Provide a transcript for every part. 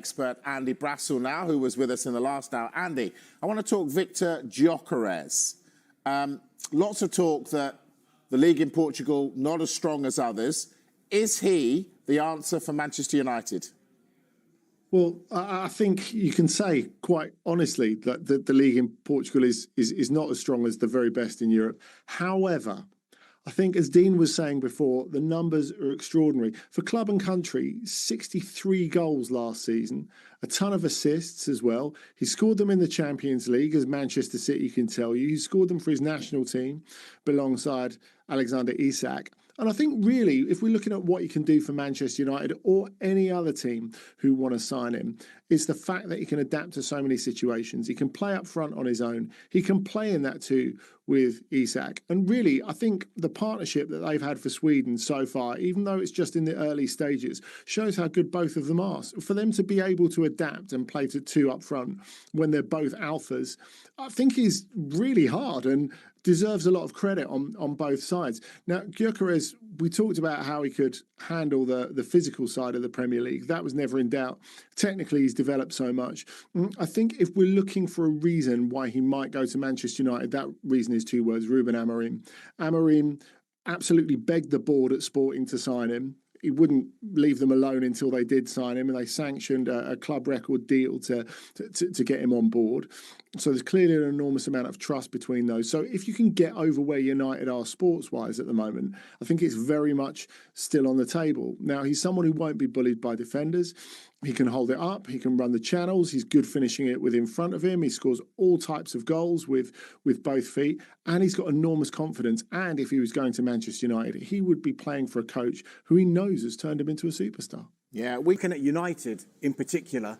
expert Andy Brassel now, who was with us in the last hour. Andy, I want to talk Viktor Gyökeres. Lots of talk that the league in Portugal not as strong as others. Is he the answer for Manchester United? Well, I think you can say quite honestly that the league in Portugal is not as strong as the very best in Europe. However, I think, as Dean was saying before, the numbers are extraordinary. For club and country, 63 goals last season, a ton of assists as well. He scored them in the Champions League, as Manchester City can tell you. He scored them for his national team alongside Alexander Isak. And I think really, if we're looking at what he can do for Manchester United or any other team who want to sign him, it's the fact that he can adapt to so many situations. He can play up front on his own. He can play in that too with Isak. And really, I think the partnership that they've had for Sweden so far, even though it's just in the early stages, shows how good both of them are. For them to be able to adapt and play to two up front when they're both alphas, I think is really hard and deserves a lot of credit on both sides. Now, Gyökeres, we talked about how he could handle the physical side of the Premier League. That was never in doubt. Technically, he's developed so much. I think if we're looking for a reason why he might go to Manchester United, that reason is two words: Ruben Amorim. Amorim absolutely begged the board at Sporting to sign him. He wouldn't leave them alone until they did sign him, and they sanctioned a club record deal to get him on board. So there's clearly an enormous amount of trust between those. So if you can get over where United are sports-wise at the moment, I think it's very much still on the table. Now, he's someone who won't be bullied by defenders. He can hold it up. He can run the channels. He's good finishing it with in front of him. He scores all types of goals with both feet. And he's got enormous confidence. And if he was going to Manchester United, he would be playing for a coach who he knows has turned him into a superstar. Yeah, looking at United in particular,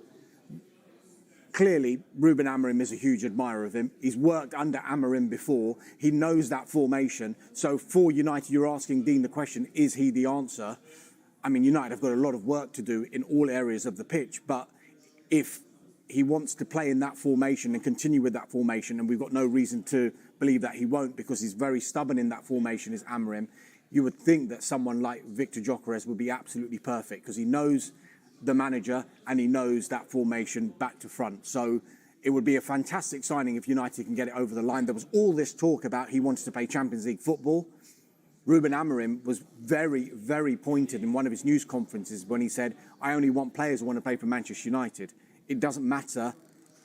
clearly Ruben Amorim is a huge admirer of him. He's worked under Amorim before. He knows that formation. So for United, you're asking Dean the question, is he the answer? I mean, United have got a lot of work to do in all areas of the pitch, but if he wants to play in that formation and continue with that formation, and we've got no reason to believe that he won't because he's very stubborn in that formation, is Amorim, you would think that someone like Viktor Gyökeres would be absolutely perfect because he knows the manager and he knows that formation back to front. So it would be a fantastic signing if United can get it over the line. There was all this talk about he wanted to play Champions League football. Ruben Amorim was very, very pointed in one of his news conferences when he said, I only want players who want to play for Manchester United. It doesn't matter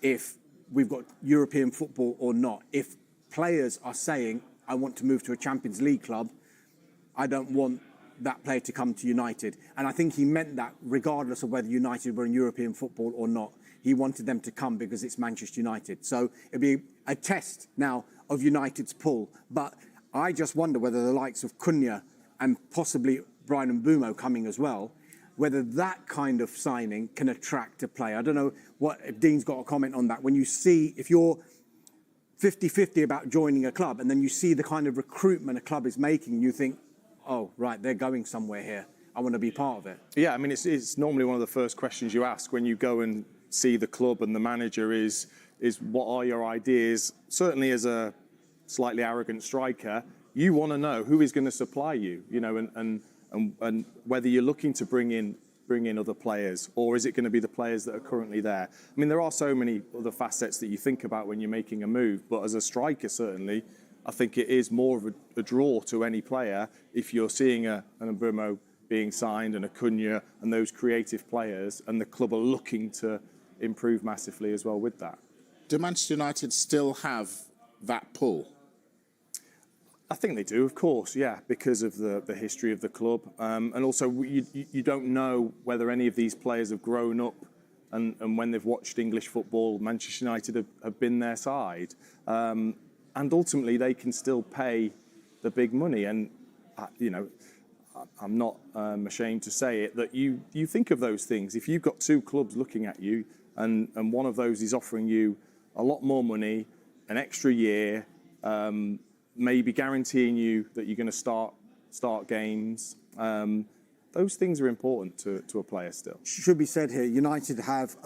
if we've got European football or not. If players are saying, I want to move to a Champions League club, I don't want that player to come to United. And I think he meant that regardless of whether United were in European football or not. He wanted them to come because it's Manchester United. So it'd be a test now of United's pull. But I just wonder whether the likes of Cunha and possibly Brian Mbeumo coming as well, whether that kind of signing can attract a player. I don't know if Dean's got a comment on that. When you see, if you're 50-50 about joining a club and then you see the kind of recruitment a club is making, and you think, oh, right, they're going somewhere here. I want to be part of it. Yeah, I mean, it's normally one of the first questions you ask when you go and see the club and the manager is what are your ideas? Certainly as a slightly arrogant striker, you want to know who is going to supply you, you know, and whether you're looking to bring in other players, or is it going to be the players that are currently there? I mean, there are so many other facets that you think about when you're making a move, but as a striker, certainly, I think it is more of a draw to any player if you're seeing an Mbeumo being signed and a Cunha and those creative players, and the club are looking to improve massively as well with that. Do Manchester United still have that pull? I think they do, of course, yeah, because of the history of the club. And also, you don't know whether any of these players have grown up and when they've watched English football, Manchester United have been their side. And ultimately, they can still pay the big money. And, you know, I'm not ashamed to say it, that you think of those things. If you've got two clubs looking at you and one of those is offering you a lot more money, an extra year, maybe guaranteeing you that you're going to start games. Those things are important to a player still. Should be said here, United have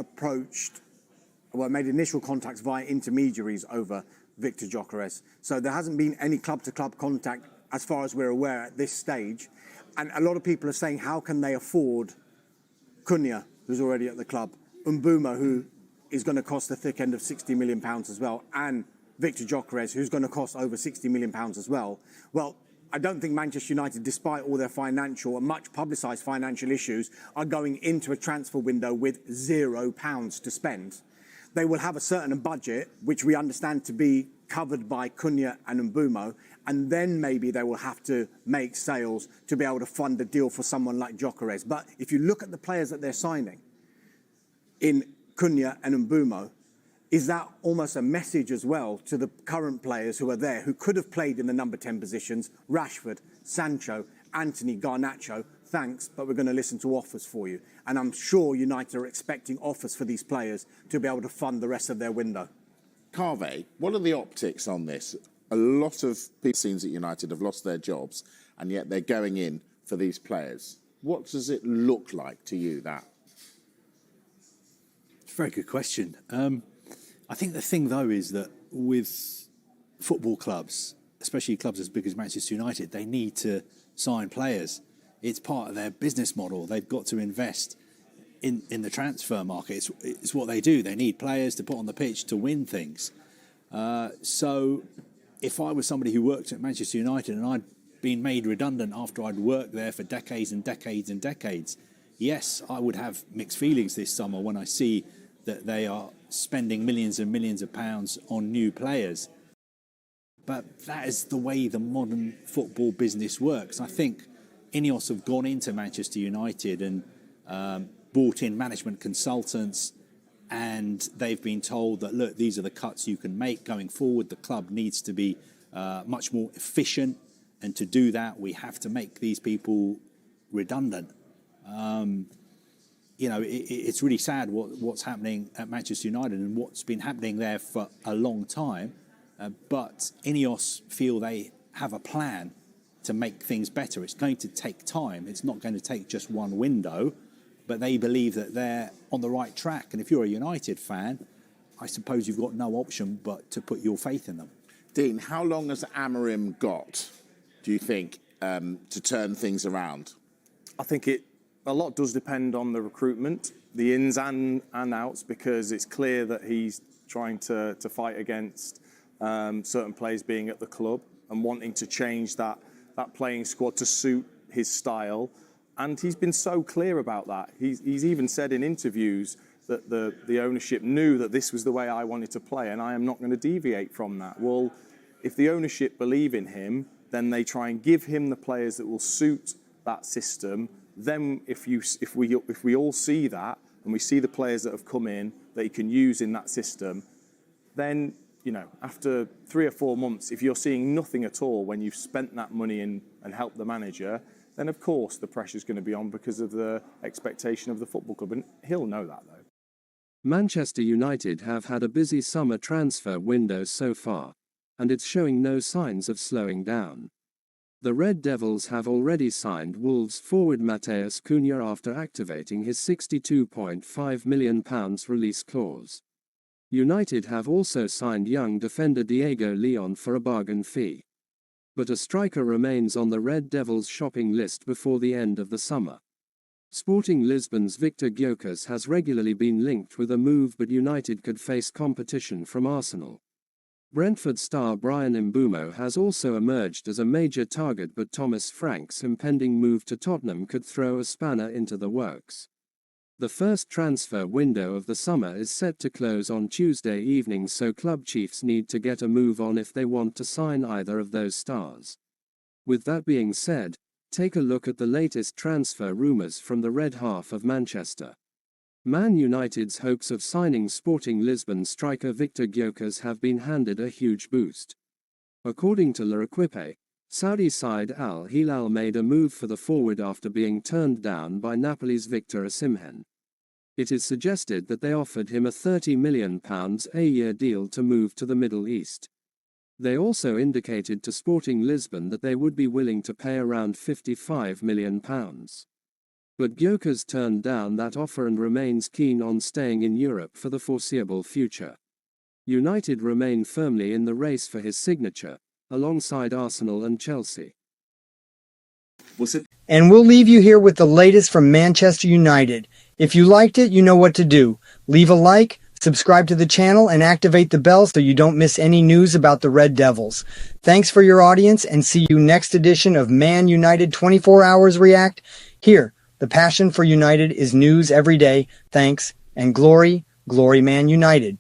made initial contacts via intermediaries over Viktor Gyökeres. So there hasn't been any club-to-club contact as far as we're aware at this stage. And a lot of people are saying, how can they afford Cunha, who's already at the club? Mbeumo, who is going to cost the thick end of £60 million as well, and Viktor Gyökeres, who's going to cost over £60 million as well. Well, I don't think Manchester United, despite all their financial and much publicised financial issues, are going into a transfer window with £0 to spend. They will have a certain budget, which we understand to be covered by Cunha and Mbeumo, and then maybe they will have to make sales to be able to fund a deal for someone like Gyökeres. But if you look at the players that they're signing in Cunha and Mbeumo, is that almost a message as well to the current players who are there, who could have played in the number 10 positions? Rashford, Sancho, Anthony, Garnacho, thanks, but we're going to listen to offers for you. And I'm sure United are expecting offers for these players to be able to fund the rest of their window. Carve, what are the optics on this? A lot of people scenes at United have lost their jobs, and yet they're going in for these players. What does it look like to you, that? It's a very good question. I think the thing, though, is that with football clubs, especially clubs as big as Manchester United, they need to sign players. It's part of their business model. They've got to invest in the transfer market. It's what they do. They need players to put on the pitch to win things. So if I was somebody who worked at Manchester United and I'd been made redundant after I'd worked there for decades and decades and decades, yes, I would have mixed feelings this summer when I see that they are spending millions and millions of pounds on new players. But that is the way the modern football business works. I think Ineos have gone into Manchester United and brought in management consultants, and they've been told that, look, these are the cuts you can make going forward. The club needs to be much more efficient, and to do that, we have to make these people redundant. It's really sad what's happening at Manchester United and what's been happening there for a long time. But Ineos feel they have a plan to make things better. It's going to take time. It's not going to take just one window, but they believe that they're on the right track. And if you're a United fan, I suppose you've got no option but to put your faith in them. Dean, how long has Amorim got, do you think, to turn things around? I think a lot does depend on the recruitment, the ins and outs, because it's clear that he's trying to fight against certain players being at the club and wanting to change that playing squad to suit his style. And he's been so clear about that. He's even said in interviews that the ownership knew that this was the way I wanted to play and I am not going to deviate from that. Well, if the ownership believe in him, then they try and give him the players that will suit that system. Then if we all see that and we see the players that have come in that he can use in that system, then, after 3 or 4 months, if you're seeing nothing at all when you've spent that money and helped the manager, then of course the pressure's going to be on because of the expectation of the football club. And he'll know that, though. Manchester United have had a busy summer transfer window so far, and it's showing no signs of slowing down. The Red Devils have already signed Wolves forward Matheus Cunha after activating his £62.5 million release clause. United have also signed young defender Diego Leon for a bargain fee. But a striker remains on the Red Devils' shopping list before the end of the summer. Sporting Lisbon's Viktor Gyokeres has regularly been linked with a move, but United could face competition from Arsenal. Brentford star Bryan Mbeumo has also emerged as a major target, but Thomas Frank's impending move to Tottenham could throw a spanner into the works. The first transfer window of the summer is set to close on Tuesday evening, so club chiefs need to get a move on if they want to sign either of those stars. With that being said, take a look at the latest transfer rumours from the red half of Manchester. Man United's hopes of signing Sporting Lisbon striker Viktor Gyokeres have been handed a huge boost. According to L'Equipe, Saudi side Al Hilal made a move for the forward after being turned down by Napoli's Victor Osimhen. It is suggested that they offered him a £30 million a year deal to move to the Middle East. They also indicated to Sporting Lisbon that they would be willing to pay around £55 million. But Gyokeres turned down that offer and remains keen on staying in Europe for the foreseeable future. United remain firmly in the race for his signature, alongside Arsenal and Chelsea. And we'll leave you here with the latest from Manchester United. If you liked it, you know what to do. Leave a like, subscribe to the channel, and activate the bell so you don't miss any news about the Red Devils. Thanks for your audience, and see you next edition of Man United 24 Hours React. Here, the passion for United is news every day. Thanks, and glory, glory Man United.